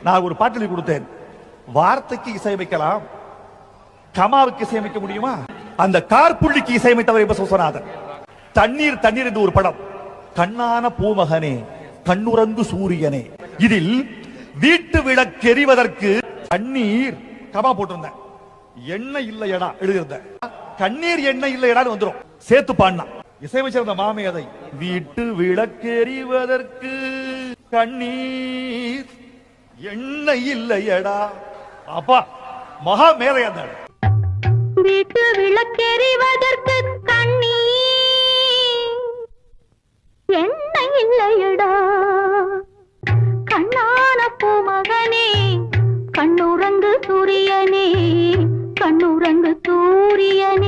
நான் ஒரு பாட்டு எழுதி கொடுத்தேன். வார்த்தைக்கு இசையமைக்கலாம், கமாவுக்கு இசையமைக்க முடியுமா? அந்த கார்புள்ளிக்கு இசையமைத்தவர் இப்ப விஸ்வநாதன். தண்ணீர் தண்ணீர் என்று ஒரு படம். கண்ணான பூமகனே கண்ணுறங்கு சூரியனே, இதில் வீட்டு விளக்கெறிவதற்கு தண்ணீர் கமா போட்டிருந்தேன். எண்ணெய் இல்லையடா எழுதியிருந்த கண்ணீர் எண்ணெய் இல்லையடான்னு வந்துரும். சேர்த்து பாடினா இசையமைச்சிருந்த மாமேதை. வீட்டு விளக்கெறிவதற்கு கண்ணீர் எண்ணெய் இல்லையடா. அப்பா மகா மேதை அந்த வீட்டு விளக்கெறிவதற்கு கண்ணீர் எண்ணெய் இல்லையடா. கண்ணான பூமகனே கண்ணுறங்கு சூரியனே, கண்ணுறங்கு சூரியனே.